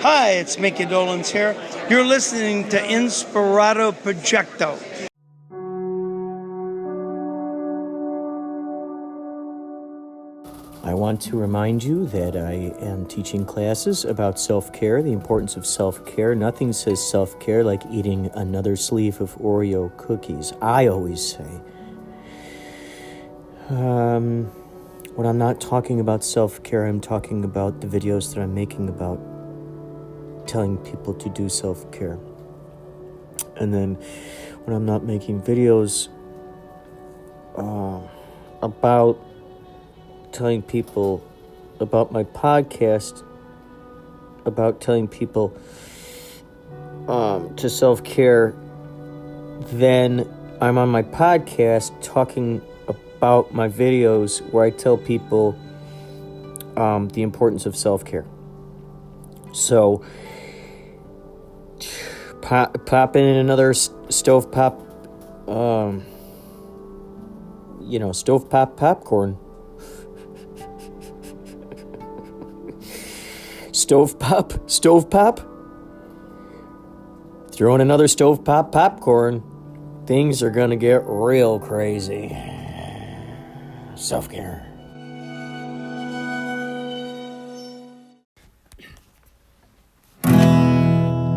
Hi, it's Micky Dolenz here. You're listening to Inspirado Projecto. I want to remind you that I am teaching classes about self-care, the importance of self-care. Nothing says self-care like eating another sleeve of Oreo cookies, I always say. When I'm not talking about self-care, I'm talking about the videos that I'm making about telling people to do self-care. And then when I'm not making videos about telling people about my podcast, about telling people to self-care, then I'm on my podcast talking about my videos where I tell people the importance of self-care. So pop in another stovetop popcorn. Stovepop. Throw in another stovepop popcorn. Things are gonna get real crazy. Self-care.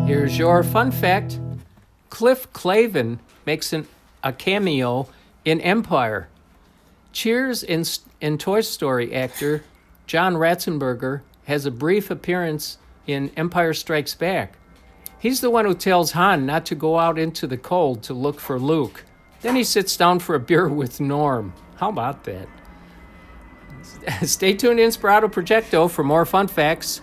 Here's your fun fact. Cliff Clavin makes a cameo in Empire. Cheers and Toy Story actor John Ratzenberger has a brief appearance in Empire Strikes Back. He's the one who tells Han not to go out into the cold to look for Luke. Then he sits down for a beer with Norm. How about that? Stay tuned to Inspirado Projecto for more fun facts.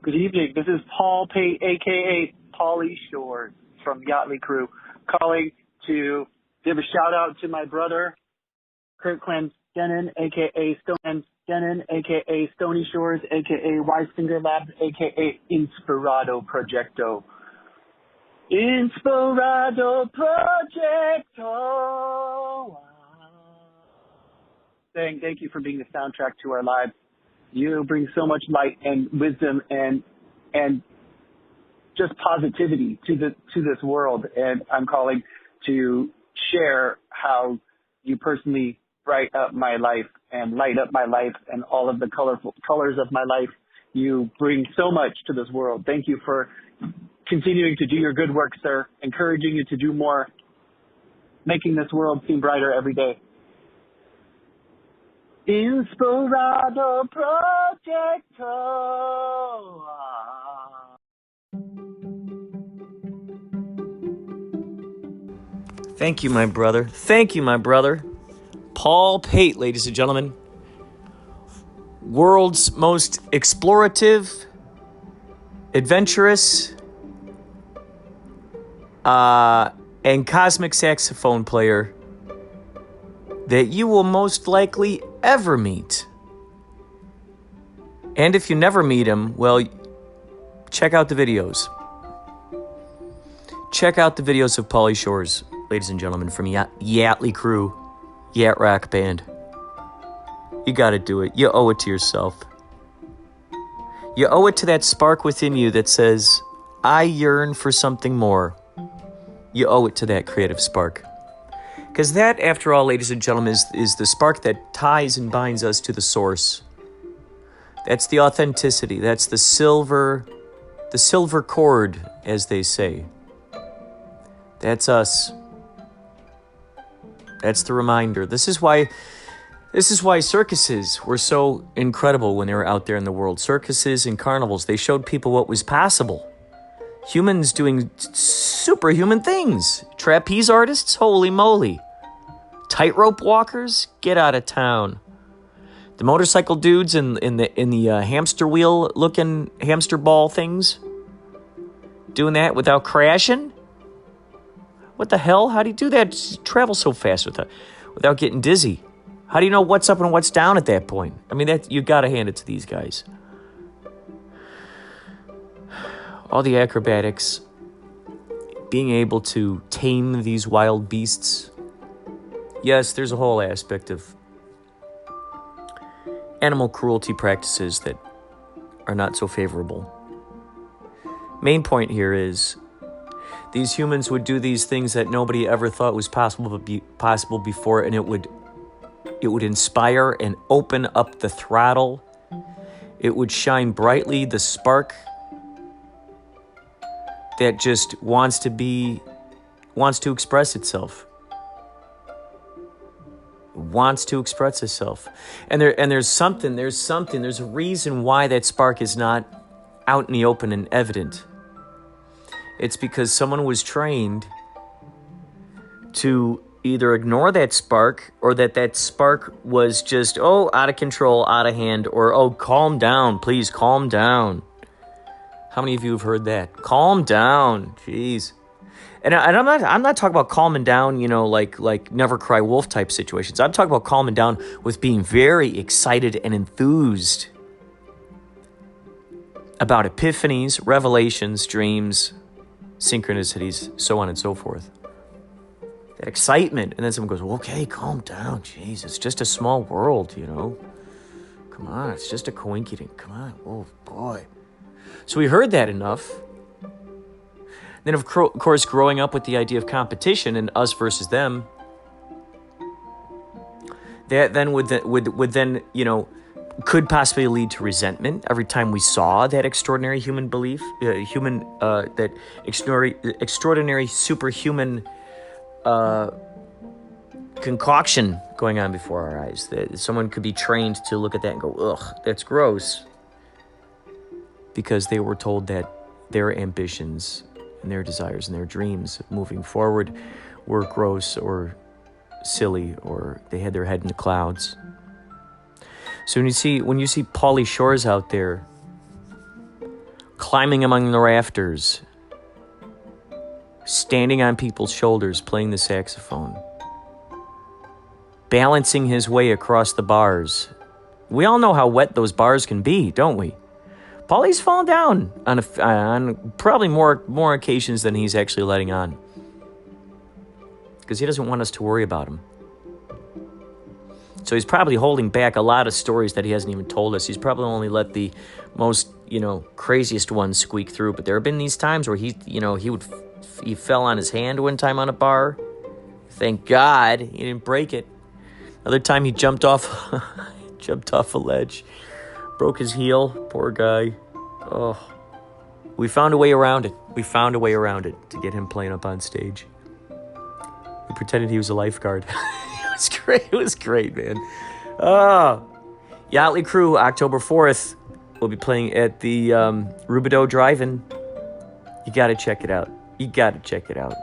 Good evening. This is Paul Pate, a.k.a. Pauly Shores from Yächtley Crëw, calling to give a shout-out to my brother, Kurt Clendenin, a.k.a. Stone Denon, a.k.a. Stony Shores, a.k.a. Weisfinger Labs, a.k.a. Inspirado Projecto. Inspirado Projecto. Saying thank you for being the soundtrack to our lives. You bring so much light and wisdom and just positivity to this world, and I'm calling to share how you personally bright up my life and light up my life and all of the colorful colors of my life. You bring so much to this world. Thank you for continuing to do your good work, sir. Encouraging you to do more, making this world seem brighter every day. Inspirado Projecto. Thank you, my brother. Thank you, my brother. Paul Pate, ladies and gentlemen. World's most explorative, adventurous, and cosmic saxophone player that you will most likely ever meet. And if you never meet him, well, check out the videos. Check out the videos of Pauly Shores, ladies and gentlemen, from Yächtley Crëw, Yacht Rock Band. You gotta do it. You owe it to yourself. You owe it to that spark within you that says, I yearn for something more. You owe it to that creative spark. Because that, after all, ladies and gentlemen, is the spark that ties and binds us to the source. That's the authenticity. That's the silver cord, as they say. That's us. That's the reminder. This is why circuses were so incredible when they were out there in the world. Circuses and carnivals, they showed people what was possible. Humans doing superhuman things. Trapeze artists, holy moly. Tightrope walkers, get out of town. The motorcycle dudes in the hamster wheel looking hamster ball things, doing that without crashing. What the hell? How do you do that? Just travel so fast without getting dizzy. How do you know what's up and what's down at that point? I mean, you got to hand it to these guys. All the acrobatics. being able to tame these wild beasts. Yes, there's a whole aspect of animal cruelty practices that are not so favorable. Main point here is these humans would do these things that nobody ever thought was possible before, and it would inspire and open up the throttle. It would shine brightly the spark that just wants to express itself. Wants to express itself. And there's a reason why that spark is not out in the open and evident. It's because someone was trained to either ignore that spark, or that spark was just, out of control, out of hand, or, calm down, please, calm down. How many of you have heard that? Calm down, jeez. And I'm not talking about calming down, like never cry wolf type situations. I'm talking about calming down with being very excited and enthused about epiphanies, revelations, dreams, synchronicities, so on and so forth. That excitement. And then someone goes, okay, calm down. Jeez, it's just a small world, Come on, it's just a coincidence. Come on, oh boy. So we heard that enough. Then, of course, growing up with the idea of competition and us versus them, that then would then, could possibly lead to resentment every time we saw that extraordinary human belief, that extraordinary superhuman concoction going on before our eyes. That someone could be trained to look at that and go, ugh, that's gross. Because they were told that their ambitions and their desires and their dreams moving forward were gross or silly, or they had their head in the clouds. So when you see Pauly Shores out there climbing among the rafters, standing on people's shoulders, playing the saxophone, balancing his way across the bars. We all know how wet those bars can be, don't we? Pauly's fallen down on probably more occasions than he's actually letting on, because he doesn't want us to worry about him. So he's probably holding back a lot of stories that he hasn't even told us. He's probably only let the most, craziest ones squeak through. But there have been these times where he fell on his hand one time on a bar. Thank God he didn't break it. Another time he jumped off a ledge, broke his heel. Poor guy. Oh, we found a way around it. We found a way around it to get him playing up on stage. We pretended he was a lifeguard. It was great. It was great, man. Yächtley Crëw, October 4th. We'll be playing at the Rubidoux Drive-In. You got to check it out. You got to check it out.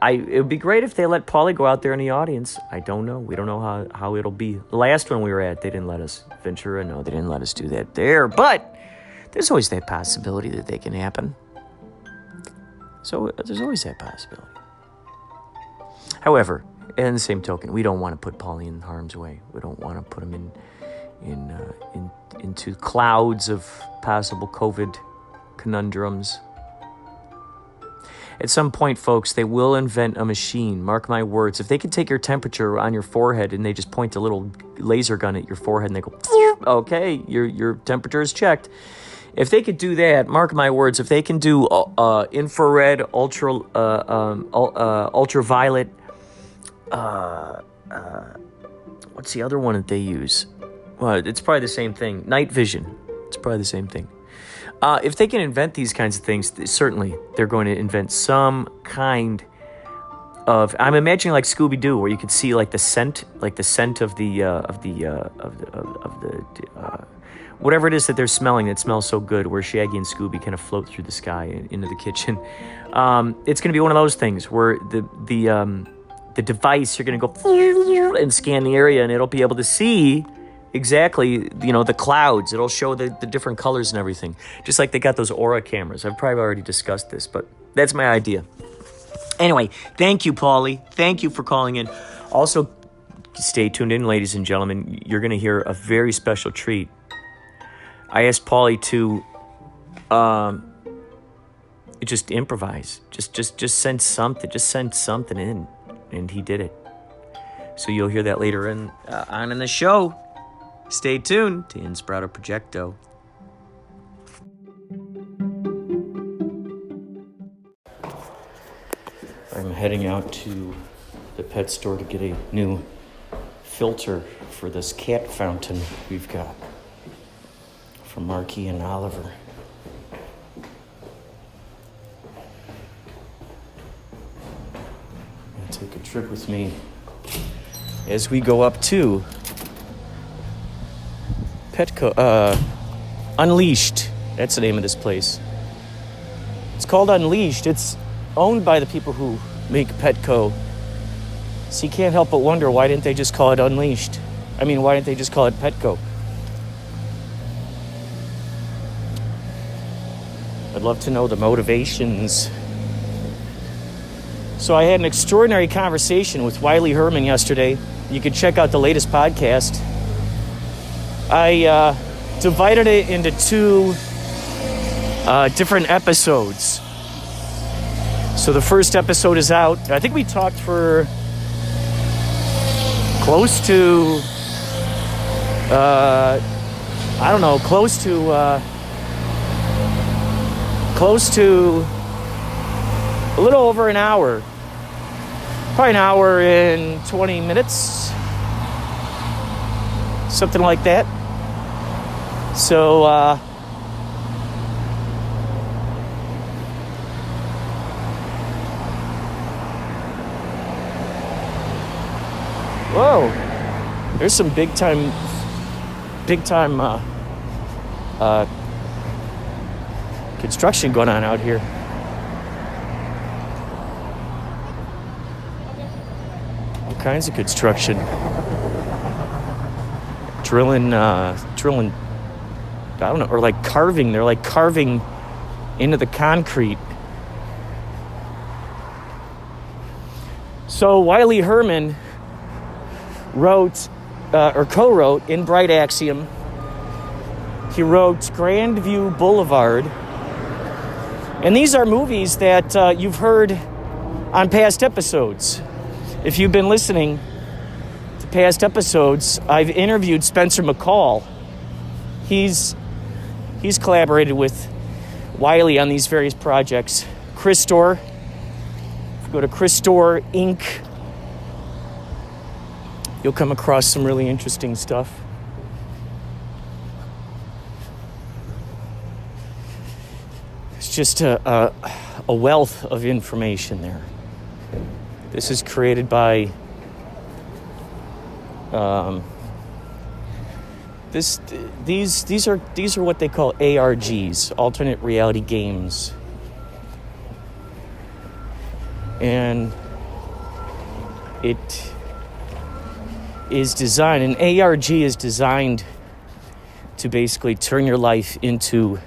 It would be great if they let Pauly go out there in the audience. I don't know. We don't know how it'll be. The last one we were at, they didn't let us. Ventura, no, they didn't let us do that there. But there's always that possibility that they can happen. So there's always that possibility. However, in the same token, we don't want to put Pauly in harm's way. We don't want to put him into clouds of possible COVID conundrums. At some point, folks, they will invent a machine. Mark my words. If they could take your temperature on your forehead and they just point a little laser gun at your forehead and they go, okay, your temperature is checked. If they could do that, mark my words. If they can do infrared, ultraviolet, what's the other one that they use? Well, it's probably the same thing. Night vision. It's probably the same thing. If they can invent these kinds of things, certainly they're going to invent some kind of. I'm imagining like Scooby-Doo, where you could see like the scent of the whatever it is that they're smelling that smells so good, where Shaggy and Scooby kind of float through the sky into the kitchen. It's going to be one of those things where the device, you're going to go and scan the area, and it'll be able to see exactly, the clouds. It'll show the different colors and everything. Just like they got those Aura cameras. I've probably already discussed this, but that's my idea. Anyway, thank you, Pauly. Thank you for calling in. Also, stay tuned in, ladies and gentlemen. You're going to hear a very special treat. I asked Pauly to You just improvise. Just send something. Just send something in, and he did it. So you'll hear that later on in the show. Stay tuned to Inspirado Projecto. I'm heading out to the pet store to get a new filter for this cat fountain we've got from Micky and Oliver. Take a trip with me as we go up to Unleashed. That's the name of this place. It's called Unleashed. It's owned by the people who make Petco. So you can't help but wonder, why didn't they just call it Unleashed? I mean, why didn't they just call it Petco? I'd love to know the motivations. So I had an extraordinary conversation with Yächtley Crëw yesterday. You can check out the latest podcast. I divided it into two different episodes. So the first episode is out. I think we talked for close to, close to a little over an hour. Probably an hour and 20 minutes. Something like that. So, whoa, there's some big time construction going on out here. All kinds of construction. Drilling, I don't know, or like carving. They're like carving into the concrete. So Yächtley Crëw wrote, or co-wrote in Bright Axiom. He wrote Grandview Boulevard. And these are movies that you've heard on past episodes. If you've been listening to past episodes, I've interviewed Spencer McCall. He's collaborated with Yächtley on these various projects. Chris Store. If you go to Chris Store Inc., you'll come across some really interesting stuff. It's just a wealth of information there. This is created by these are what they call ARGs, alternate reality games. And it is designed, an ARG is designed to basically turn your life into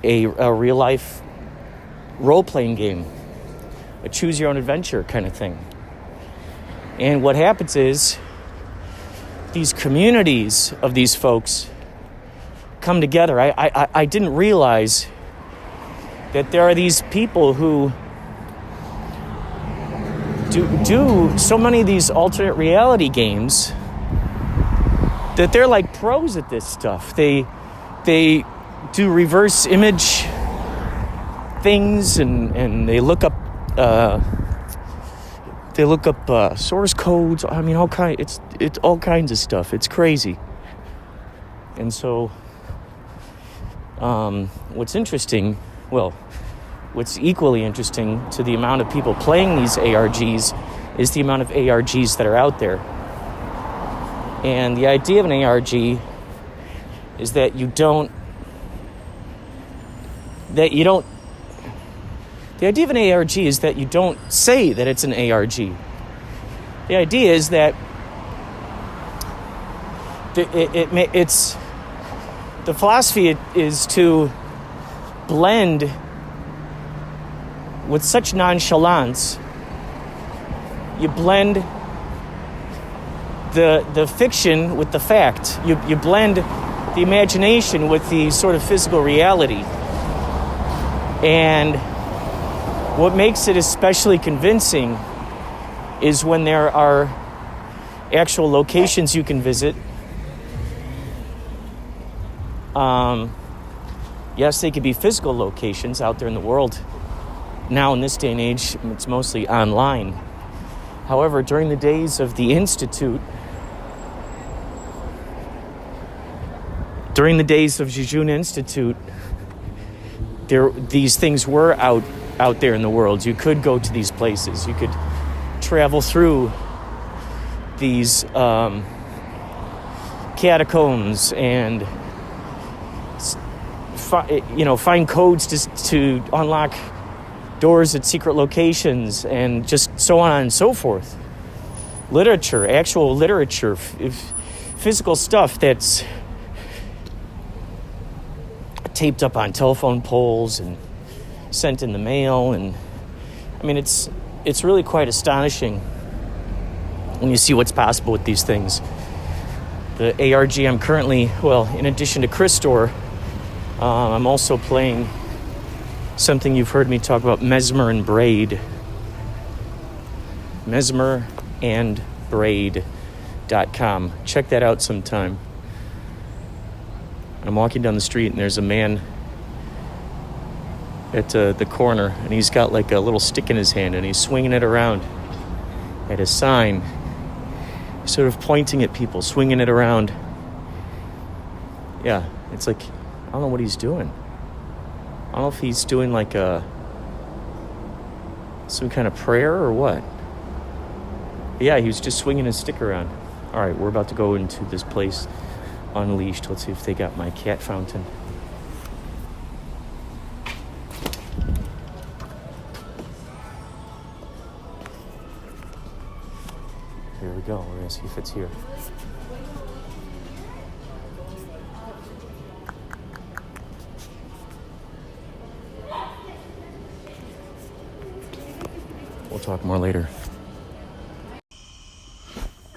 a real life role-playing game, a choose-your-own-adventure kind of thing. And what happens is these communities of these folks come together. I didn't realize that there are these people who do so many of these alternate reality games that they're like pros at this stuff. They do reverse image things and they look up source codes. I mean, it's all kinds of stuff. It's crazy. And so what's equally interesting to the amount of people playing these ARGs is the amount of ARGs that are out there. And the idea of an ARG is that the idea of an ARG is that you don't say that it's an ARG. The idea is that the philosophy is to blend with such nonchalance. You blend the fiction with the fact. You blend the imagination with the sort of physical reality. And what makes it especially convincing is when there are actual locations you can visit. Yes, they could be physical locations out there in the world. Now, in this day and age, it's mostly online. However, during the days of the Institute, during the days of Jejun Institute, these things were out there in the world. You could go to these places. You could travel through these catacombs and find codes to unlock doors at secret locations and just so on and so forth. Literature, actual literature, physical stuff that's taped up on telephone poles and sent in the mail. And I mean, it's really quite astonishing when you see what's possible with these things. The ARG I'm currently, in addition to Chris Store, I'm also playing something you've heard me talk about, Mesmer and Braid. mesmerandbraid.com. Check that out sometime. I'm walking down the street and there's a man at the corner, and he's got like a little stick in his hand and he's swinging it around at a sign, sort of pointing at people, swinging it around. Yeah, it's like, I don't know what he's doing. I don't know if he's doing like some kind of prayer or what. But yeah, he was just swinging his stick around. All right, we're about to go into this place unleashed. Let's see if they got my cat fountain. Here we go. We're gonna see if it's here. We'll talk more later.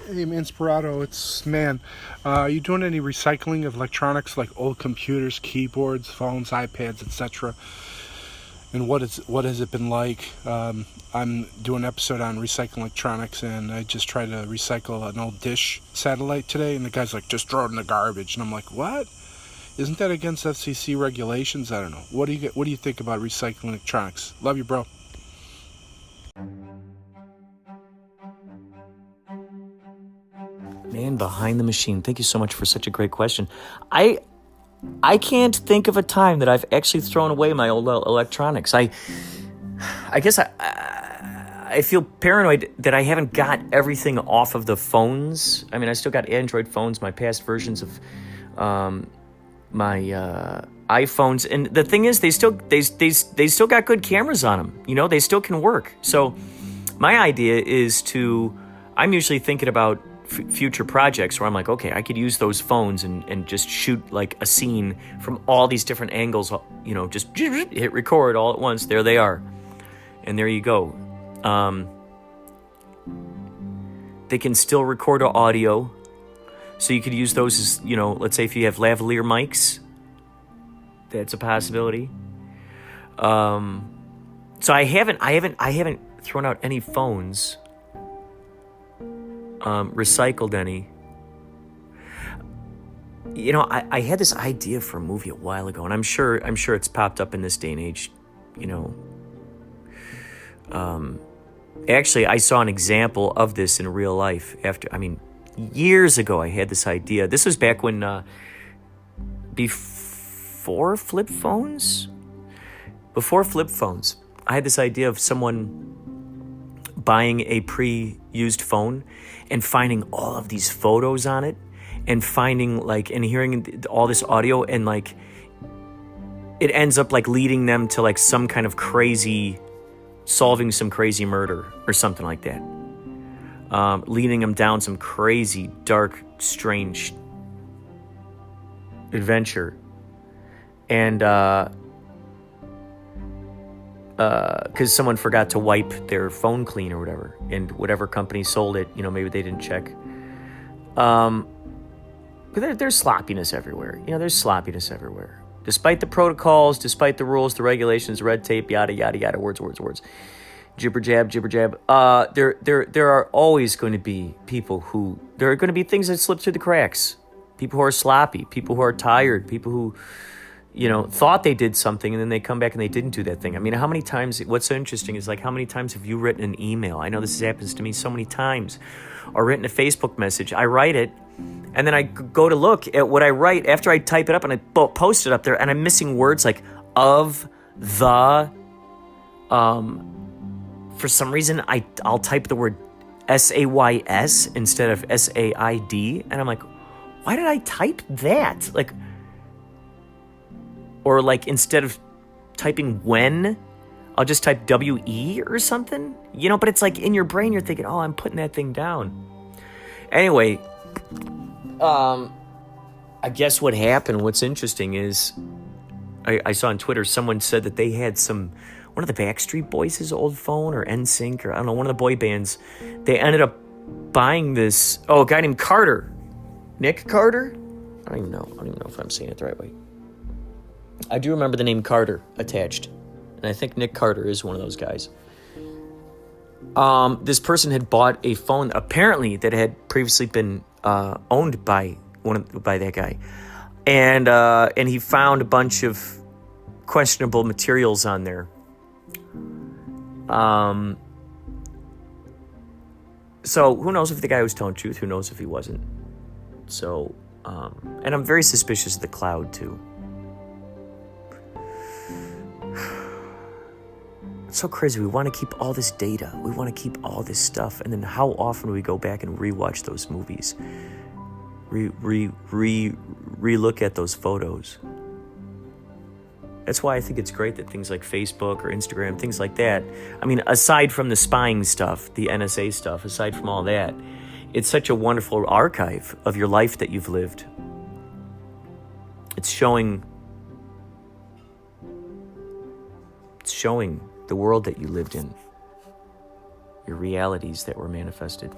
Hey, Inspirado, it's man. Are you doing any recycling of electronics like old computers, keyboards, phones, iPads, etc.? And what has it been like? I'm doing an episode on recycling electronics, and I just tried to recycle an old dish satellite today, and the guy's like, just throw it in the garbage. And I'm like, what? Isn't that against FCC regulations? I don't know. What do you think about recycling electronics? Love you, bro. Man behind the machine, thank you so much for such a great question. I can't think of a time that I've actually thrown away my old electronics. I guess I feel paranoid that I haven't got everything off of the phones. I mean, I still got Android phones, my past versions of my iPhones, and the thing is, they still got good cameras on them. You know, they still can work. So my idea is I'm usually thinking about future projects where I'm like, okay, I could use those phones and just shoot like a scene from all these different angles, you know, just hit record all at once. There they are. And there you go. They can still record audio. So you could use those as, you know, let's say if you have lavalier mics, that's a possibility. So I haven't thrown out any phones. Recycled any. You know, I had this idea for a movie a while ago, and I'm sure it's popped up in this day and age, you know. Actually, I saw an example of this in real life years ago. I had this idea. This was back when, before flip phones, I had this idea of someone buying a pre-used phone and finding all of these photos on it and finding and hearing all this audio, and it ends up leading them to some kind of solving some crazy murder or something like that. Leading them down some crazy, dark, strange adventure. And because someone forgot to wipe their phone clean or whatever, and whatever company sold it, you know, maybe they didn't check. But there's sloppiness everywhere. You know, there's sloppiness everywhere. Despite the protocols, despite the rules, the regulations, red tape, yada, yada, yada, words. Jibber jab. There are always going to be people who, there are going to be things that slip through the cracks. People who are sloppy, people who are tired, people who, thought they did something and then they come back and they didn't do that thing. I mean, how many times, what's so interesting is like, how many times have you written an email? I know this happens to me so many times. Or written a Facebook message. I write it, and then I go to look at what I write after I type it up and I post it up there, and I'm missing words like of, the, for some reason, I'll type the word SAYS instead of SAID, and I'm like, why did I type that? Or instead of typing when, I'll just type WE or something, but it's like in your brain, you're thinking, oh, I'm putting that thing down. Anyway, I guess what happened, what's interesting is, I saw on Twitter, someone said that they had one of the Backstreet Boys' old phone, or NSYNC, or I don't know, one of the boy bands. They ended up buying this, a guy named Carter. Nick Carter? I don't even know if I'm saying it the right way. I do remember the name Carter attached. And I think Nick Carter is one of those guys. This person had bought a phone, apparently, that had previously been owned by that guy. And he found a bunch of questionable materials on there. So who knows if the guy was telling the truth? Who knows if he wasn't? So, and I'm very suspicious of the cloud too. It's so crazy. We want to keep all this data. We want to keep all this stuff. And then how often do we go back and rewatch those movies? Re-look at those photos. That's why I think it's great that things like Facebook or Instagram, things like that, I mean, aside from the spying stuff, the NSA stuff, aside from all that, it's such a wonderful archive of your life that you've lived. It's showing the world that you lived in, your realities that were manifested.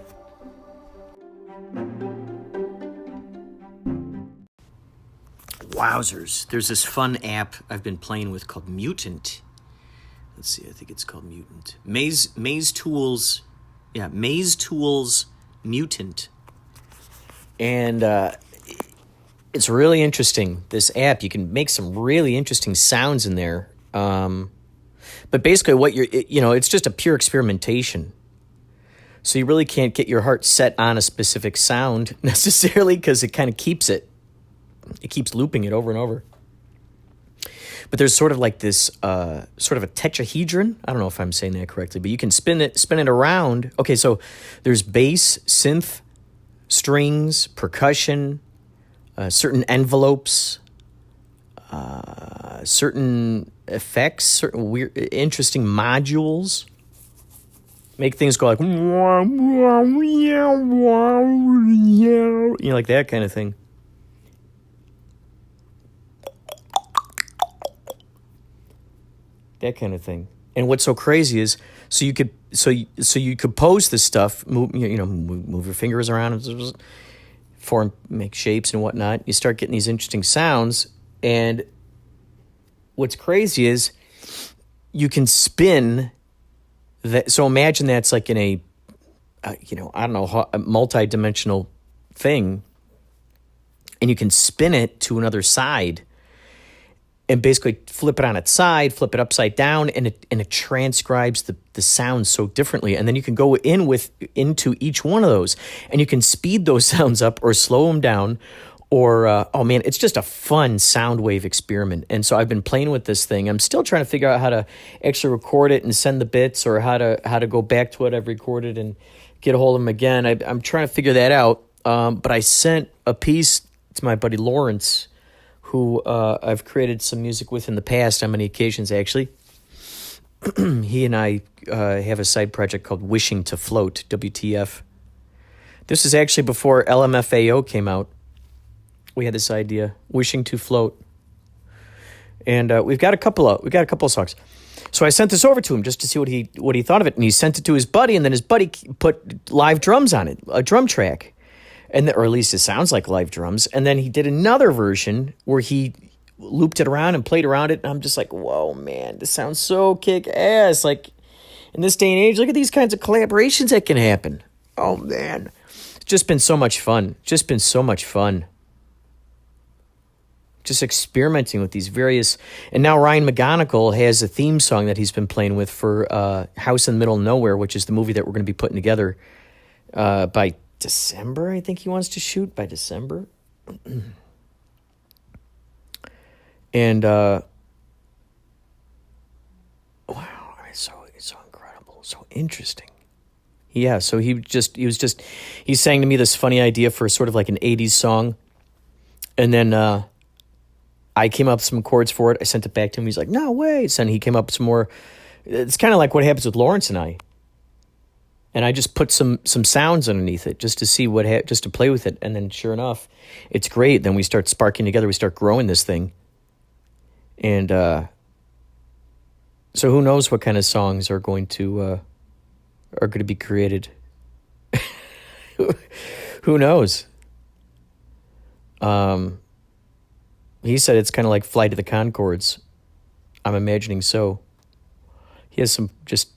Wowzers. There's this fun app I've been playing with called Mutant. Let's see, I think it's called Mutant. Maze Tools Mutant. And it's really interesting, this app. You can make some really interesting sounds in there. But basically what it's just a pure experimentation. So you really can't get your heart set on a specific sound necessarily, because it kind of keeps it. It keeps looping it over and over. But there's sort of like this, sort of a tetrahedron. I don't know if I'm saying that correctly, but you can spin it around. Okay, so there's bass, synth, strings, percussion, certain envelopes, certain effects, certain weird, interesting modules. Make things go like, like that kind of thing. That kind of thing. And what's so crazy is, so you could pose this stuff, move your fingers around and make shapes and whatnot. You start getting these interesting sounds, and what's crazy is you can spin that. So imagine that's like in a, a multi-dimensional thing, and you can spin it to another side. And basically flip it on its side, flip it upside down, and it transcribes the sounds so differently. And then you can go into each one of those, and you can speed those sounds up or slow them down, or it's just a fun sound wave experiment. And so I've been playing with this thing. I'm still trying to figure out how to actually record it and send the bits, or how to go back to what I've recorded and get a hold of them again. I'm trying to figure that out. But I sent a piece to my buddy Lawrence, who I've created some music with in the past on many occasions, actually. He and I have a side project called Wishing to Float, WTF. This is actually before LMFAO came out. We had this idea, Wishing to Float. And we've got a couple of songs. So I sent this over to him just to see what he thought of it, and he sent it to his buddy, and then his buddy put live drums on it, a drum track. Or at least it sounds like live drums. And then he did another version where he looped it around and played around it, and I'm just like, whoa, man, this sounds so kick-ass. Like, in this day and age, look at these kinds of collaborations that can happen. Oh, man. It's just been so much fun. Just been so much fun. Just experimenting with these various... And now Ryan McGonigal has a theme song that he's been playing with for House in the Middle of Nowhere, which is the movie that we're going to be putting together by December, I think he wants to shoot, by December. And, wow, it's so incredible, so interesting. Yeah, so he sang to me this funny idea for sort of like an 80s song. And then I came up with some chords for it. I sent it back to him. He's like, no way. So then he came up with some more. It's kind of like what happens with Lawrence and I. And I just put some sounds underneath it just to see just to play with it. And then sure enough, it's great. Then we start sparking together. We start growing this thing. And so who knows what kind of songs are going to be created. Who knows? He said it's kind of like Flight of the Conchords. I'm imagining so. He has some just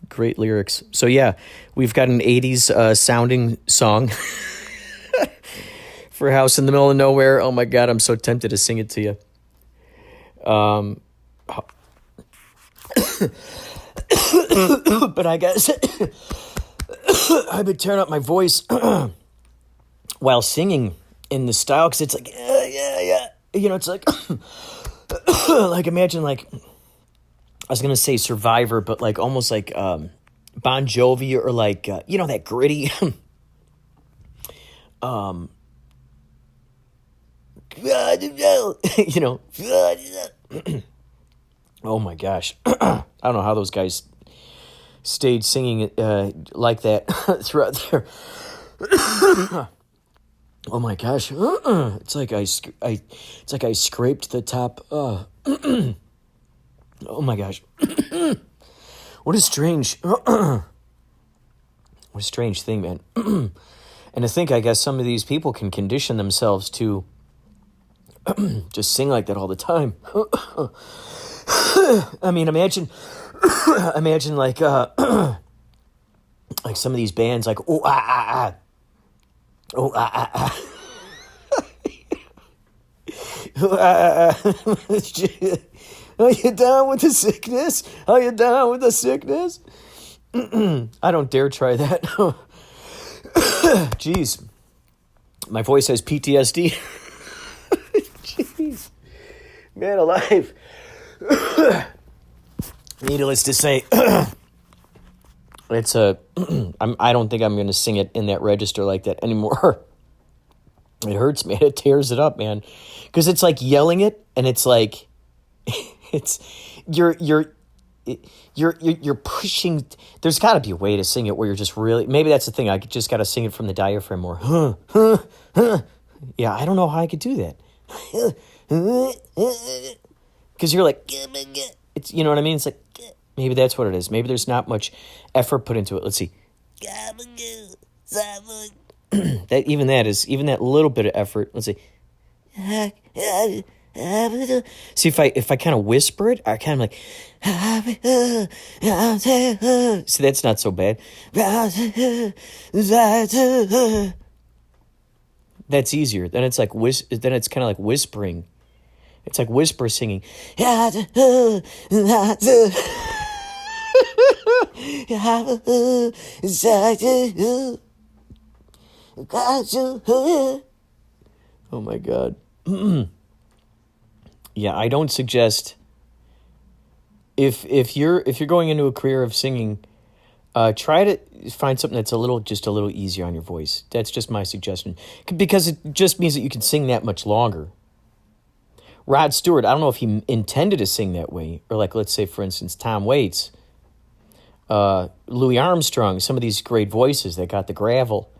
great lyrics. So yeah, we've got an 80s sounding song for House in the Middle of Nowhere. Oh my God, I'm so tempted to sing it to you. But I guess I've been tearing up my voice while singing in the style, because it's like, yeah. You know, it's like, like imagine like, I was going to say Survivor, but like almost like Bon Jovi, or like, you know, that gritty, you know, oh my gosh. I don't know how those guys stayed singing like that throughout their... Oh my gosh! It's like I scraped the top. Oh my gosh! What a strange thing, man. And to think, I guess some of these people can condition themselves to just sing like that all the time. I mean, imagine like like some of these bands, like Are you down with the sickness? Are you down with the sickness? I don't dare try that. Jeez. My voice has PTSD. Jeez. Man alive. Needless to say, it's I don't think I'm going to sing it in that register like that anymore. It hurts, man. It tears it up, man. Because it's like yelling it, and it's like, it's you're pushing. There's got to be a way to sing it where you're just really. Maybe that's the thing. I just got to sing it from the diaphragm more. Yeah, I don't know how I could do that. Because you're like, it's, you know what I mean? It's like, maybe that's what it is. Maybe there's not much effort put into it. Let's see. Even that little bit of effort. Let's see. See, if I kind of whisper it, I kind of like. See, that's not so bad. That's easier. Then it's like then it's kind of like whispering. It's like whisper singing. Oh my God. Yeah, I don't suggest if you're going into a career of singing, try to find something that's just a little easier on your voice. That's just my suggestion, because it just means that you can sing that much longer. Rod Stewart, I don't know if he intended to sing that way, or like, let's say, for instance, Tom Waits, Louis Armstrong, some of these great voices that got the gravel.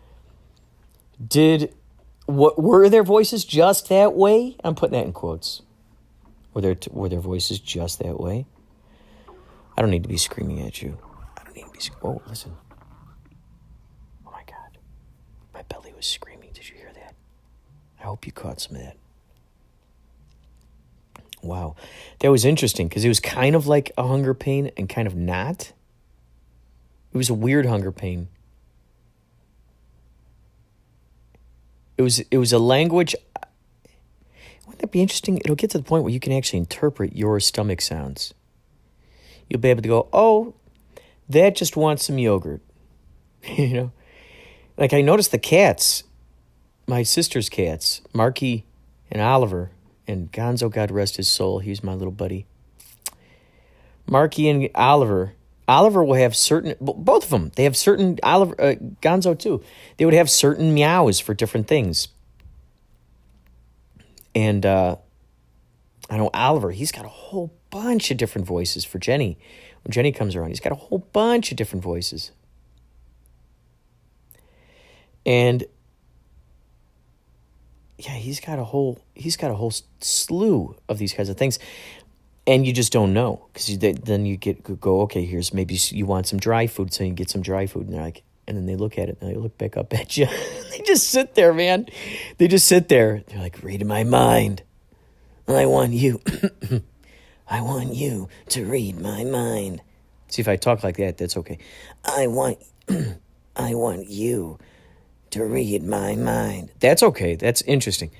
Were their voices just that way? I'm putting that in quotes. Were their voices just that way? I don't need to be screaming at you. I don't need to be. Oh, listen. Oh my God, my belly was screaming. Did you hear that? I hope you caught some of that. Wow. That was interesting because it was kind of like a hunger pain and kind of not. It was a weird hunger pain. It was a language. Wouldn't that be interesting? It'll get to the point where you can actually interpret your stomach sounds. You'll be able to go, oh, that just wants some yogurt. You know? Like I noticed the cats, my sister's cats, Marky and Oliver, and Gonzo, God rest his soul, he's my little buddy. Marky and Oliver will have certain, both of them, they have certain, Gonzo too, they would have certain meows for different things. And I know Oliver, he's got a whole bunch of different voices for Jenny. When Jenny comes around, he's got a whole bunch of different voices. And yeah, he's got a whole slew of these kinds of things. And you just don't know, because then you go, okay, here's maybe you want some dry food, so you get some dry food, and they're like, and then they look at it and they look back up at you. They just sit there, man. They just sit there. They're like, reading my mind. I want you. I want you to read my mind. See, if I talk like that, that's okay. I want you to read my mind. That's okay. That's interesting.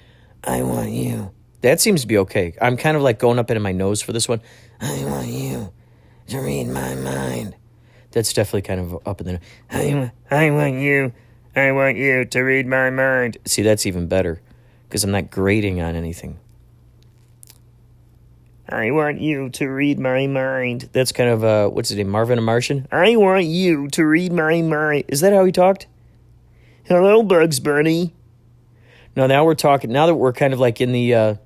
I want you. That seems to be okay. I'm kind of like going up into my nose for this one. I want you to read my mind. That's definitely kind of up in the... I want you to read my mind. See, that's even better, because I'm not grating on anything. I want you to read my mind. That's kind of, what's his name, Marvin and Martian? I want you to read my mind. Is that how he talked? Hello, Bugs Bunny. No, now we're talking, now that we're kind of like in the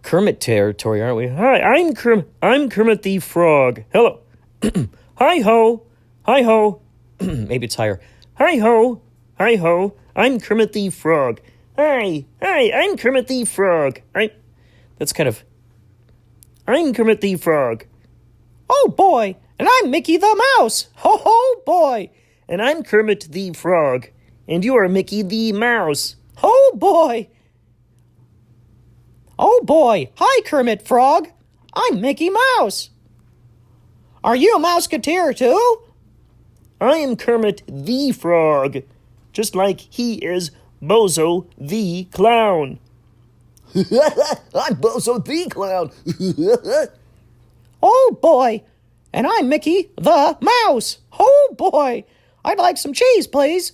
Kermit territory, aren't we? Hi, I'm Kermit the Frog. Hello. Hi-ho. Hi-ho. Maybe it's higher. Hi-ho. Hi-ho. I'm Kermit the Frog. Hi, I'm Kermit the Frog. That's kind of... I'm Kermit the Frog. Oh, boy. And I'm Mickey the Mouse. Ho, ho, boy. And I'm Kermit the Frog. And you are Mickey the Mouse. Oh, boy. Oh, boy. Hi, Kermit Frog. I'm Mickey Mouse. Are you a Mouseketeer, too? I am Kermit the Frog. Just like he is Bozo the Clown. I'm Bozo the Clown. Oh, boy. And I'm Mickey the Mouse. Oh, boy. I'd like some cheese, please.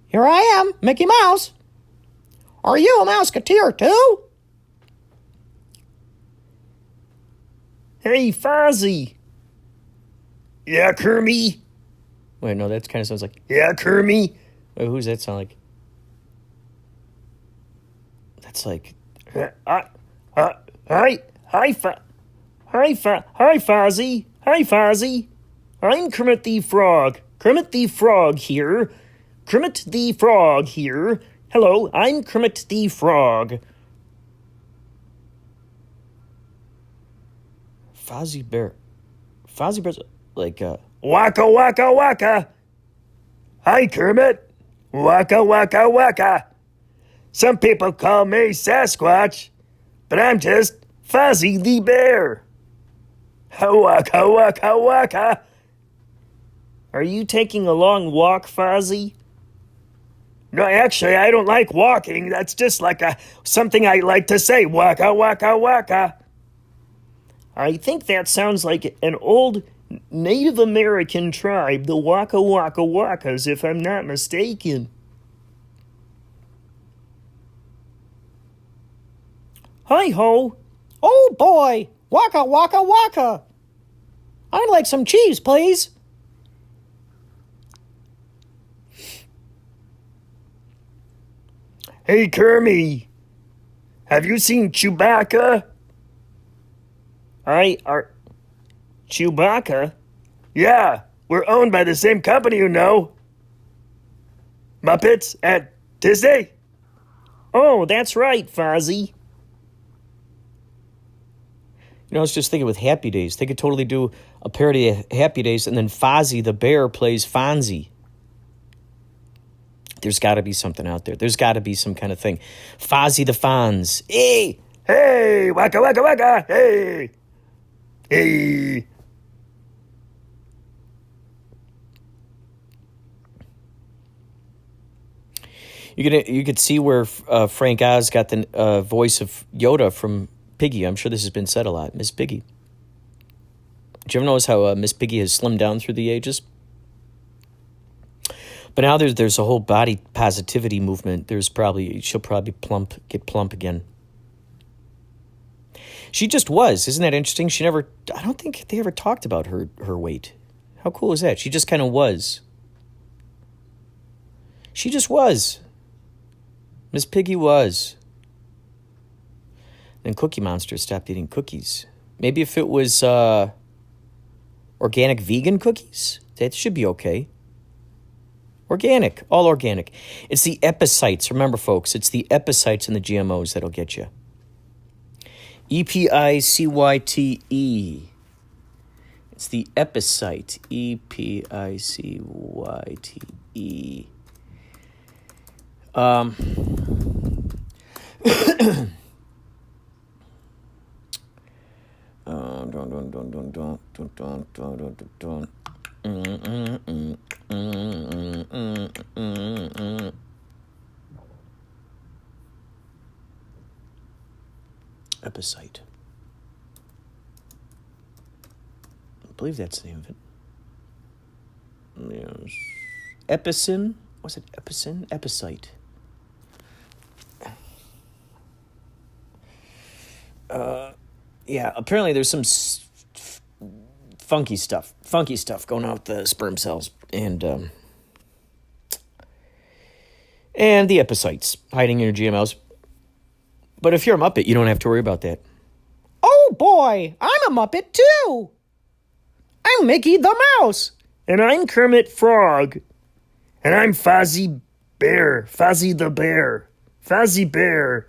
Here I am, Mickey Mouse. Are you a Mouseketeer, too? Hey, Fozzie. Yeah, Kermie. Wait, no, that kind of sounds like... Yeah, Kermie. Wait, who's that sound like? That's like... Hi, Fozzie. Hi, Fozzie. I'm Kermit the Frog. Kermit the Frog here. Kermit the Frog here. Hello, I'm Kermit the Frog. Fozzie Bear's like, Waka, waka, waka. Hi, Kermit. Waka, waka, waka. Some people call me Sasquatch, but I'm just Fozzie the Bear. Waka, waka, waka. Are you taking a long walk, Fozzie? No, actually, I don't like walking. That's just like something I like to say. Waka, waka, waka. I think that sounds like an old Native American tribe, the Waka Waka Wakas, if I'm not mistaken. Hi-ho. Oh, boy. Waka Waka Waka. I'd like some cheese, please. Hey, Kermie. Have you seen Chewbacca? Chewbacca? Yeah, we're owned by the same company, you know. Muppets at Disney? Oh, that's right, Fozzie. You know, I was just thinking with Happy Days, they could totally do a parody of Happy Days, and then Fozzie the Bear plays Fonzie. There's got to be something out there. There's got to be some kind of thing. Fozzie the Fonz. Hey, Hey, waka, waka, waka. Hey. Hey. You could see where Frank Oz got the voice of Yoda from Piggy. I'm sure this has been said a lot. Miss Piggy. Did you ever notice how Miss Piggy has slimmed down through the ages? But now there's a whole body positivity movement. She'll probably get plump again. She just was. Isn't that interesting? I don't think they ever talked about her weight. How cool is that? She just kind of was. She just was. Miss Piggy was. Then Cookie Monster stopped eating cookies. Maybe if it was organic vegan cookies, that should be okay. Organic, all organic. It's the epicytes. Remember, folks, it's the epicytes and the GMOs that'll get you. EPICYTE. It's the epicyte. EPICYTE. Epicyte. I believe that's the name of it. Yes. Epicin? Was it Epicin? Epicyte. Yeah, apparently there's some funky stuff going on with the sperm cells and the epicytes hiding in your GMOs. But if you're a Muppet, you don't have to worry about that. Oh boy, I'm a Muppet too. I'm Mickey the Mouse. And I'm Kermit Frog. And I'm Fozzie Bear. Fozzie the Bear. Fozzie Bear.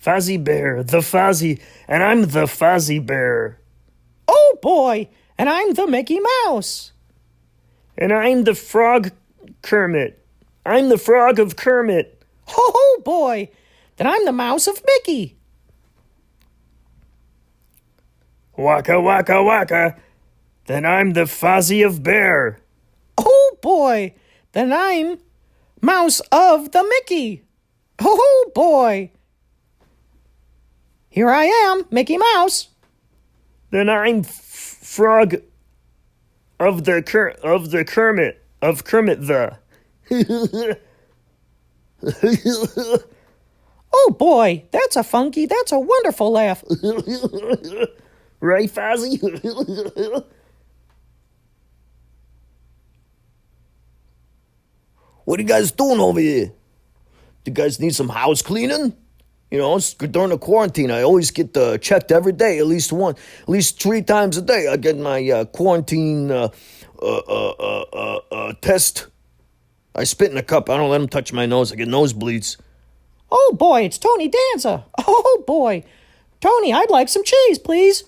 Fozzie Bear. The Fozzie. And I'm the Fozzie Bear. Oh boy, and I'm the Mickey Mouse. And I'm the Frog Kermit. I'm the Frog of Kermit. Oh boy, then I'm the Mouse of Mickey. Waka, waka, waka. Then I'm the Fozzie of Bear. Oh boy, then I'm Mouse of the Mickey. Oh boy. Here I am, Mickey Mouse. Then I'm Frog of the Kermit of Kermit the. Oh boy, that's a wonderful laugh. Right, Fozzie? What are you guys doing over here? You guys need some house cleaning? You know, during the quarantine, I always get checked every day, at least 3 times a day. I get my quarantine test. I spit in a cup. I don't let them touch my nose. I get nosebleeds. Oh boy, it's Tony Danza. Oh boy, Tony, I'd like some cheese, please.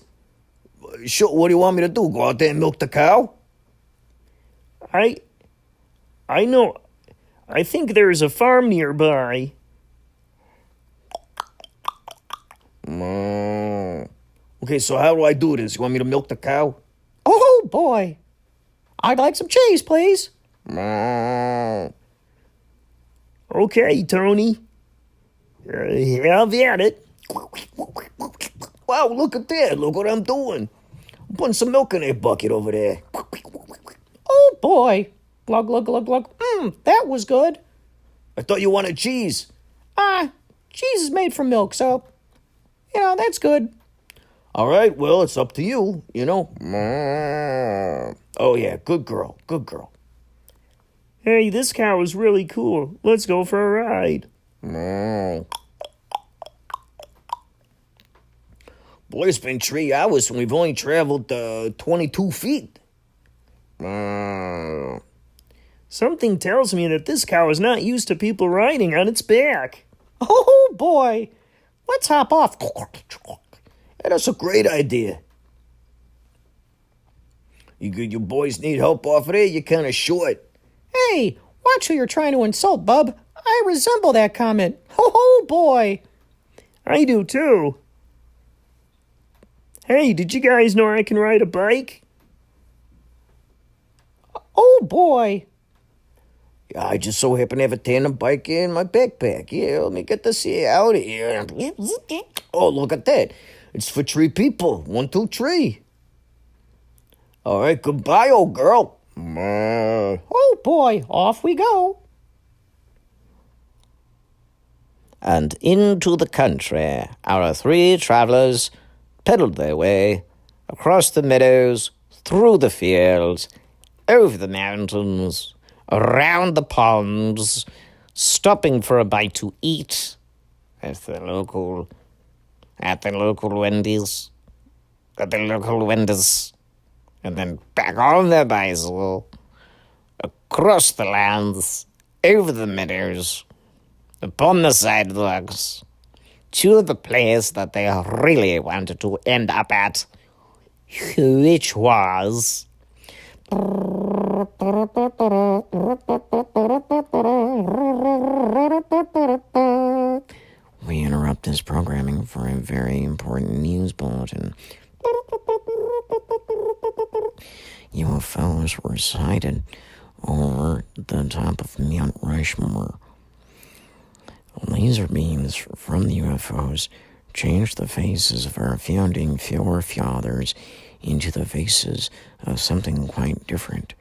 Sure. What do you want me to do? Go out there and milk the cow? I know. I think there's a farm nearby. Okay, so how do I do this? You want me to milk the cow? Oh, boy. I'd like some cheese, please. Okay, Tony. Have at it. Wow, look at that. Look what I'm doing. I'm putting some milk in that bucket over there. Oh, boy. Glug, glug, glug, glug. That was good. I thought you wanted cheese. Cheese is made from milk, so, that's good. All right, well, it's up to you, Oh, yeah, good girl, good girl. Hey, this cow is really cool. Let's go for a ride. Boy, it's been 3 hours and we've only traveled 22 feet. Something tells me that this cow is not used to people riding on its back. Oh, boy. Let's hop off. That's a great idea. You boys need help off of there? You're kind of short. Hey, watch who you're trying to insult, bub. I resemble that comment. Oh, boy. I do, too. Hey, did you guys know I can ride a bike? Oh, boy. I just so happen to have a tandem bike in my backpack. Yeah, let me get this out of here. Oh, look at that. It's for 3 people. 1, 2, 3. All right, goodbye, old girl. Oh, boy, off we go. And into the country, our 3 travelers pedaled their way across the meadows, through the fields, over the mountains, around the ponds, stopping for a bite to eat at the local Wendy's, and then back on their bicycle, across the lands, over the meadows, upon the sidewalks, to the place that they really wanted to end up at, which was... We interrupt this programming for a very important news bulletin. UFOs were sighted over the top of Mount Rushmore. Laser beams from the UFOs changed the faces of our founding forefathers into the faces of something quite different.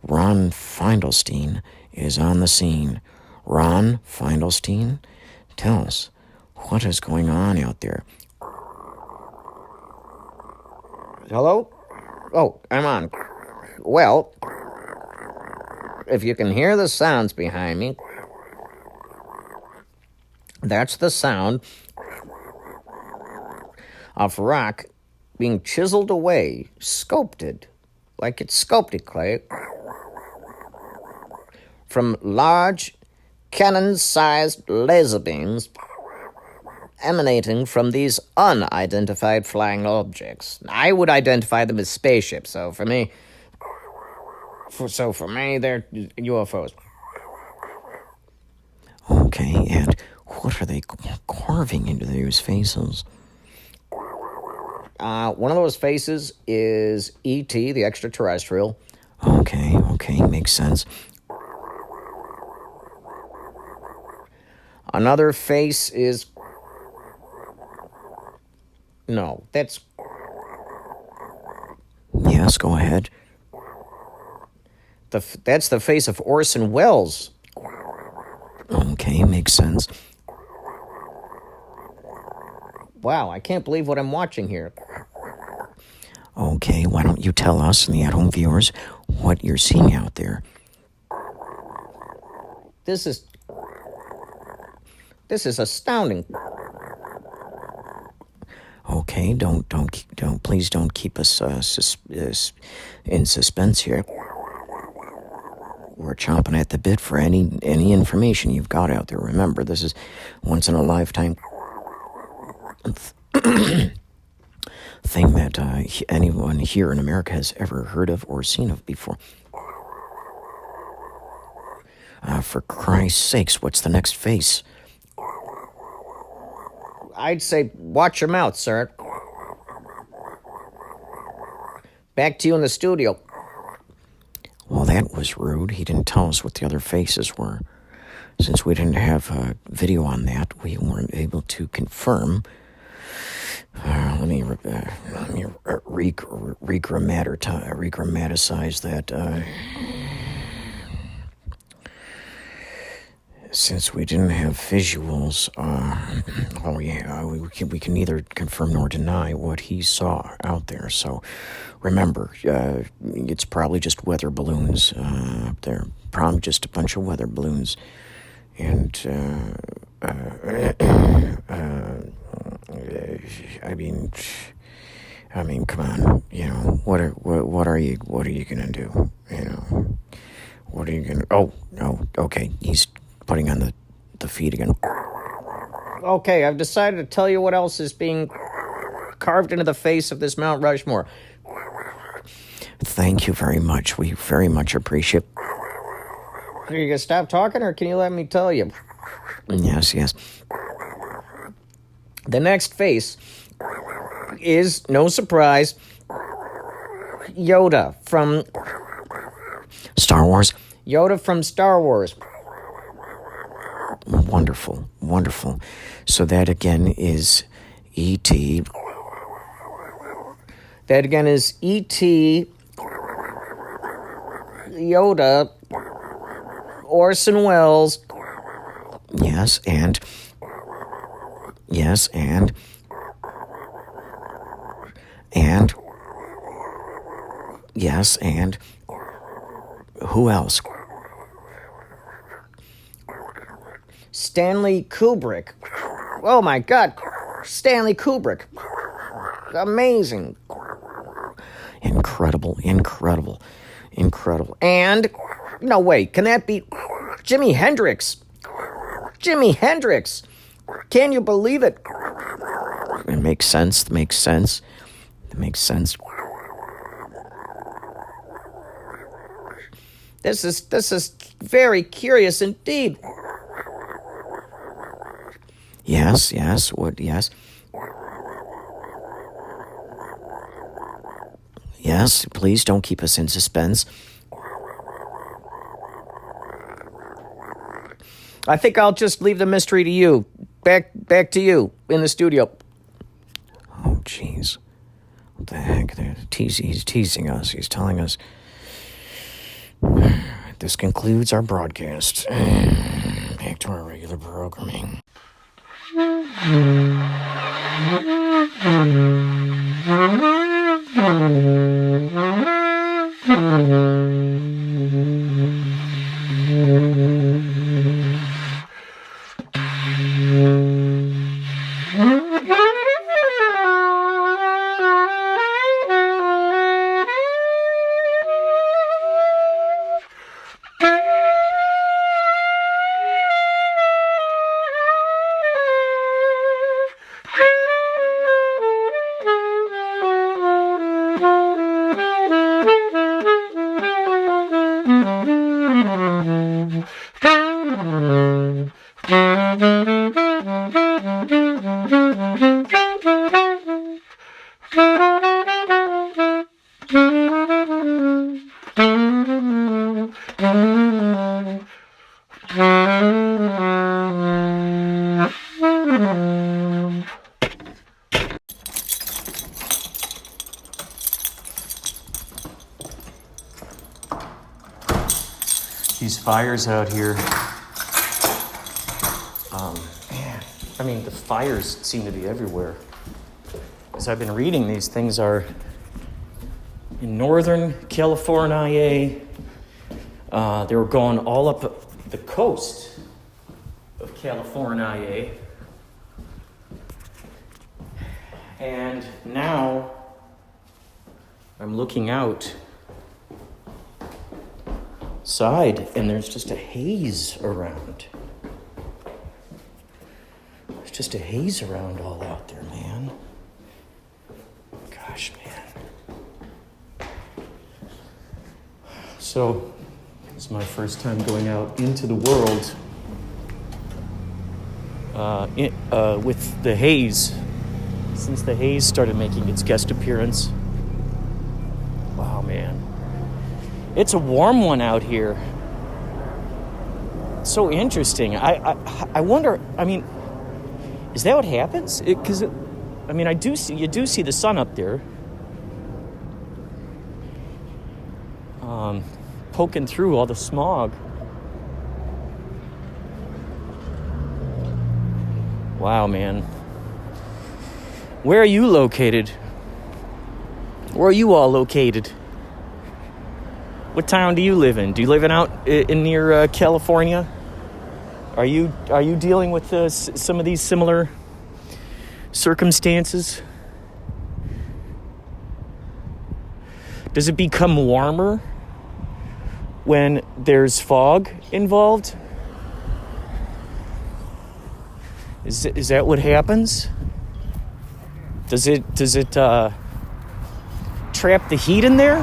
Ron Findelstein is on the scene. Ron Findelstein, tell us, what is going on out there? Hello? Oh, I'm on. Well, if you can hear the sounds behind me, that's the sound of rock being chiseled away, sculpted, like it's sculpted clay, from large cannon-sized laser beams emanating from these unidentified flying objects. I would identify them as spaceships, so for me, they're UFOs. Okay, and what are they carving into those faces? One of those faces is E.T., the extraterrestrial. Okay, makes sense. Another face is... No, that's... Yes, go ahead. That's the face of Orson Welles. Okay, makes sense. Wow, I can't believe what I'm watching here. Okay, why don't you tell us and the at-home viewers what you're seeing out there? This is astounding. Okay, please don't keep us in suspense here. We're chomping at the bit for any information you've got out there. Remember, this is once in a lifetime thing that anyone here in America has ever heard of or seen of before. For Christ's sakes, what's the next face? I'd say watch your mouth, sir. Back to you in the studio. Well, that was rude. He didn't tell us what the other faces were. Since we didn't have a video on that, we weren't able to confirm. Let me regrammaticize that. Since we didn't have visuals, we can neither confirm nor deny what he saw out there. So remember, it's probably just weather balloons up there. Probably just a bunch of weather balloons. And, I mean, come on, what are you gonna do? What are you gonna, oh, no, okay, he's putting on the feet again. Okay, I've decided to tell you what else is being carved into the face of this Mount Rushmore. Thank you very much. We very much appreciate. Are you gonna stop talking, or can you let me tell you? Yes. The next face is, no surprise, Yoda from Star Wars. Yoda from Star Wars. Wonderful, wonderful. So that again is E.T. That again is E.T., Yoda, Orson Welles. Yes, and yes, and who else? Stanley Kubrick. Oh my God, Stanley Kubrick. Amazing. Incredible. And, no way, can that be Jimi Hendrix? Jimi Hendrix. Can you believe it? It makes sense. This is very curious indeed. Yes. Yes, please don't keep us in suspense. I think I'll just leave the mystery to you. Back to you in the studio. Oh, jeez. What the heck? He's teasing us. He's telling us. This concludes our broadcast. Back to our regular programming. These fires out here, the fires seem to be everywhere. As I've been reading, these things are in Northern California. They were going all up the coast of California. And now I'm looking outside, and there's just a haze around. There's just a haze around all out there, man. Gosh, man. So, it's my first time going out into the world with the haze. Since the haze started making its guest appearance. Wow, man. It's a warm one out here. It's so interesting. I wonder, is that what happens? Because, you do see the sun up there. Poking through all the smog. Wow, man. Where are you located? Where are you all located? What town do you live in? Do you live in near California? Are you dealing with some of these similar circumstances? Does it become warmer when there's fog involved? Is that what happens? Does it trap the heat in there?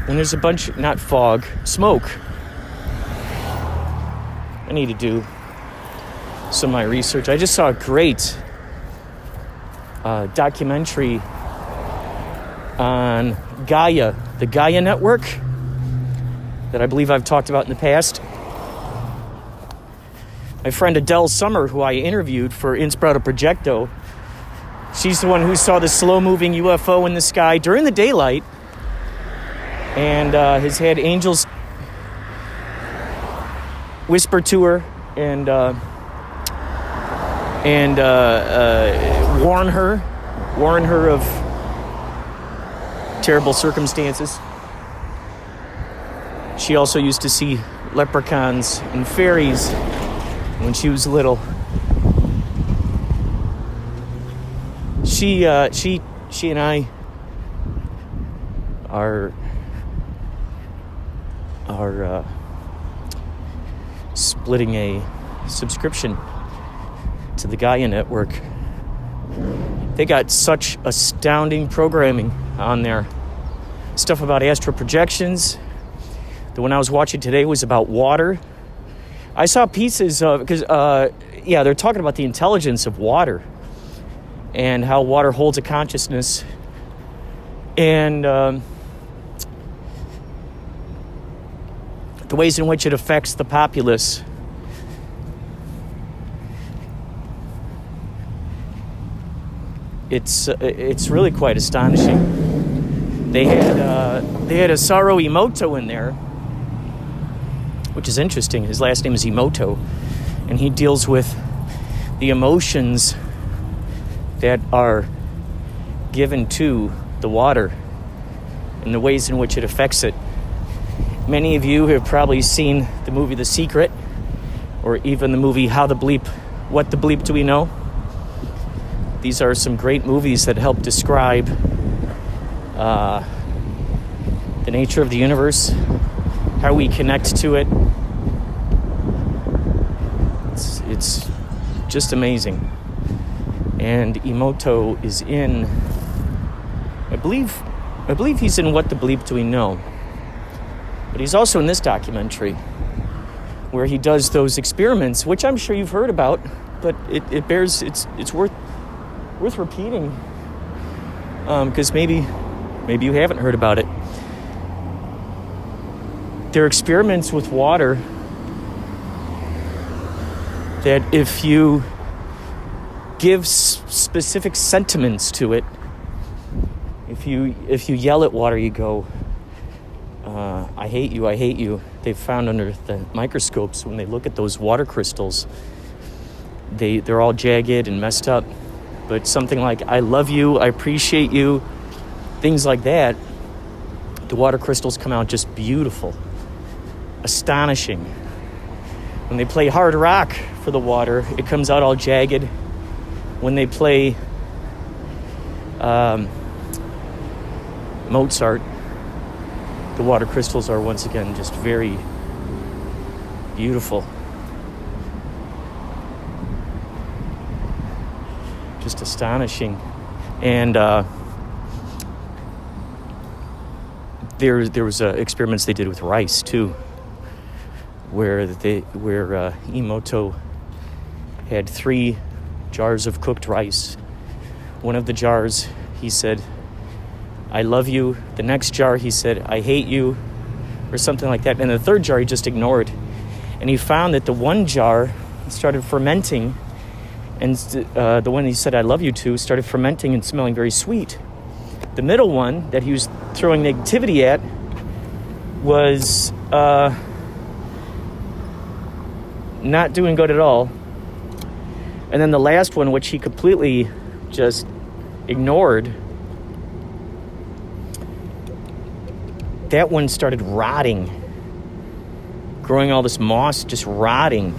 When there's a bunch, not fog, smoke. I need to do some of my research. I just saw a great documentary on Gaia, the Gaia network that I believe I've talked about in the past. My friend Adele Summer, who I interviewed for Inspirado Projecto, she's the one who saw the slow-moving UFO in the sky during the daylight and has had angels whisper to her and warn her of terrible circumstances. She also used to see leprechauns and fairies when she was little. She and I are splitting a subscription to the Gaia network. They got such astounding programming on there. Stuff about astral projections. The one I was watching today was about water. I saw pieces of, because they're talking about the intelligence of water and how water holds a consciousness, and the ways in which it affects the populace. It's really quite astonishing. They had Isaru Emoto in there, which is interesting. His last name is Emoto, and he deals with the emotions that are given to the water and the ways in which it affects it. Many of you have probably seen the movie The Secret, or even the movie What the Bleep Do We Know? These are some great movies that help describe the nature of the universe, how we connect to it. It's just amazing. And Emoto is in, I believe he's in What the Bleep Do We Know? But he's also in this documentary where he does those experiments, which I'm sure you've heard about, but it's worth repeating, because maybe you haven't heard about it. They're experiments with water that if you give specific sentiments to it, if you yell at water, you go, I hate you. They've found under the microscopes, when they look at those water crystals, they're all jagged and messed up. But something like, I love you, I appreciate you, things like that, the water crystals come out just beautiful, astonishing. When they play hard rock for the water, it comes out all jagged. When they play Mozart, the water crystals are once again just very beautiful. Just astonishing. And there was experiments they did with rice too, where Emoto had 3 jars of cooked rice. One of the jars, he said, I love you. The next jar, he said, I hate you, or something like that. And the third jar, he just ignored. And he found that the one jar started fermenting, and the one he said, I love you to, started fermenting and smelling very sweet. The middle one that he was throwing negativity at was not doing good at all. And then the last one, which he completely just ignored, that one started rotting, growing all this moss, just rotting.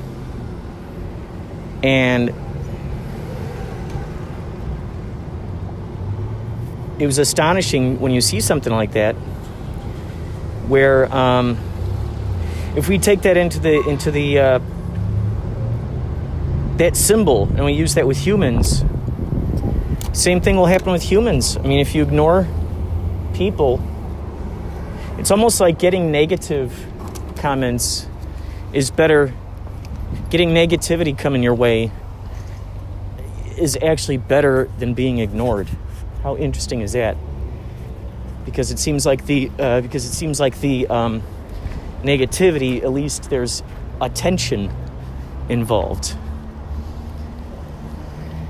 And it was astonishing when you see something like that, where if we take that into the that symbol and we use that with humans, same thing will happen with humans. I mean, if you ignore people, it's almost like getting negative comments is better. Getting negativity coming your way, is actually better than being ignored. How interesting is that? Because it seems like the negativity, at least there's attention involved.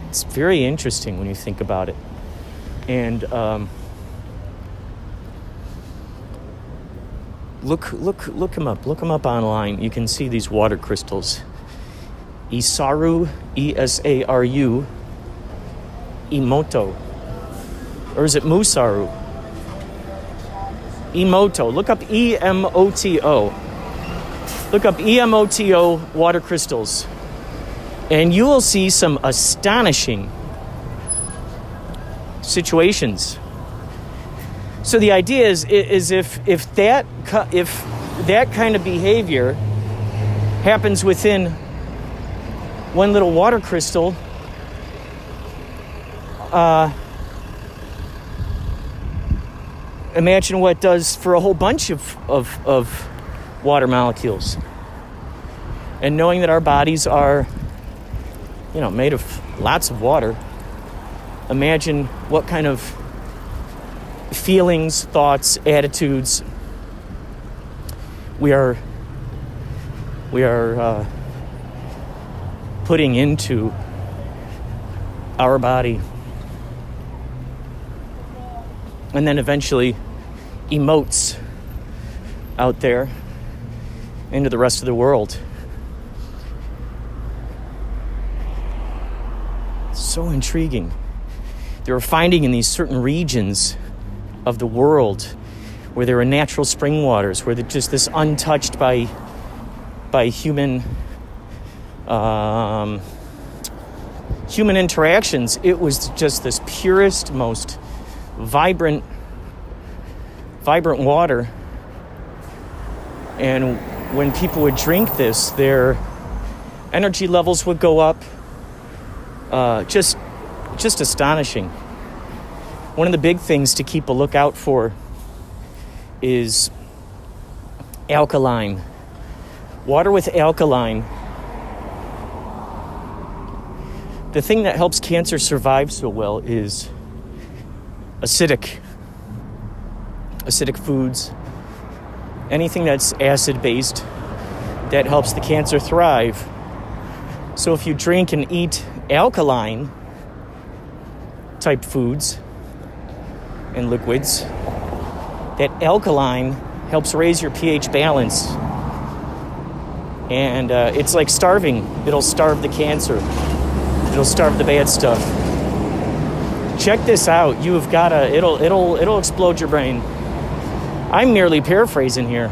It's very interesting when you think about it. And look him up. Look him up online. You can see these water crystals. Isaru, Esaru, Emoto. Or is it Musaru? Emoto. Look up Emoto. Look up Emoto water crystals. And you will see some astonishing situations. So the idea is if that kind of behavior happens within one little water crystal, imagine what it does for a whole bunch of water molecules. And knowing that our bodies are, made of lots of water, imagine what kind of feelings, thoughts, attitudes we are putting into our body, and then eventually emotes out there into the rest of the world. It's so intriguing. They were finding in these certain regions of the world where there are natural spring waters, where they're just this untouched by human human interactions. It was just this purest, most vibrant water. And when people would drink this, their energy levels would go up. Just astonishing. One of the big things to keep a lookout for is alkaline. Water with alkaline. The thing that helps cancer survive so well is acidic foods. Anything that's acid-based, that helps the cancer thrive. So if you drink and eat alkaline type foods and liquids, that alkaline helps raise your pH balance. And it's like starving. It'll starve the cancer. It'll starve the bad stuff. Check this out. You've got to, it'll explode your brain. I'm merely paraphrasing here.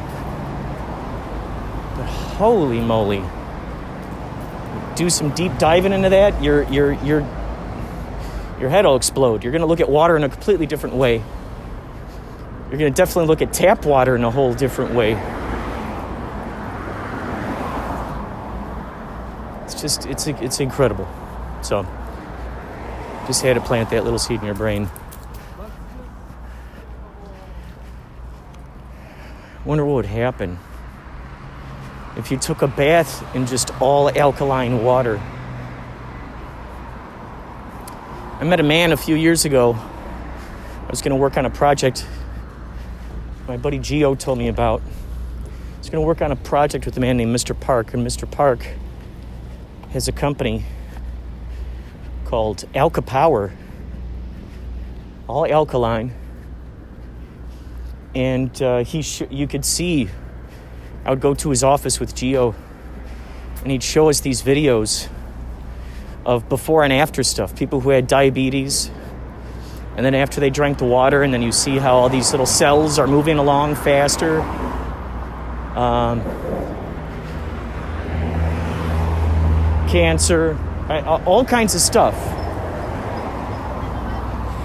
But holy moly. Do some deep diving into that, your head will explode. You're going to look at water in a completely different way. You're going to definitely look at tap water in a whole different way. It's incredible. So, just had to plant that little seed in your brain. Wonder what would happen if you took a bath in just all alkaline water. I met a man a few years ago. I was going to work on a project my buddy Gio told me about. I was going to work on a project with a man named Mr. Park, and Mr. Park has a company called Alka Power, all alkaline. And you could see, I would go to his office with Gio, and he'd show us these videos of before and after stuff. People who had diabetes, and then after they drank the water, and then you see how all these little cells are moving along faster. Cancer, all kinds of stuff.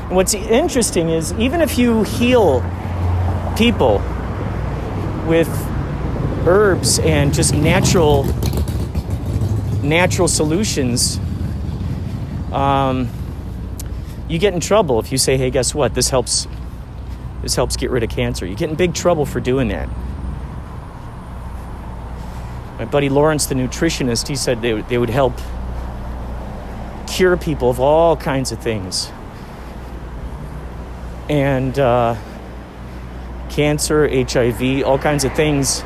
And what's interesting is, even if you heal people with herbs and just natural solutions, you get in trouble if you say, hey, guess what, this helps get rid of cancer. You get in big trouble for doing that. My buddy Lawrence, the nutritionist, he said they would help cure people of all kinds of things. And cancer, HIV, all kinds of things.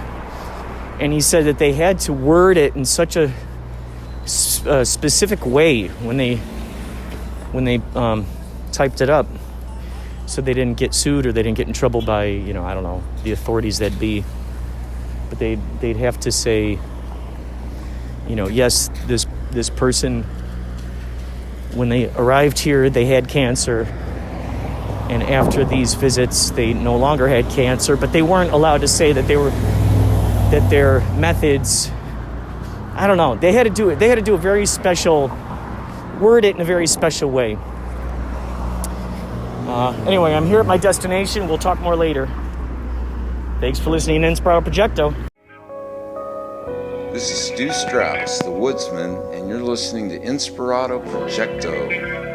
And he said that they had to word it in such a specific way when they typed it up, so they didn't get sued or they didn't get in trouble by, I don't know, the authorities that be. But they'd have to say, yes, this person, when they arrived here, they had cancer, and after these visits, they no longer had cancer, but they weren't allowed to say that their methods, I don't know, they had to do it. They had to do a very special, word it in a very special way. Anyway, I'm here at my destination. We'll talk more later. Thanks for listening to Inspirado Projecto. This is Strauss, the Woodsman, and you're listening to Inspirado Projecto.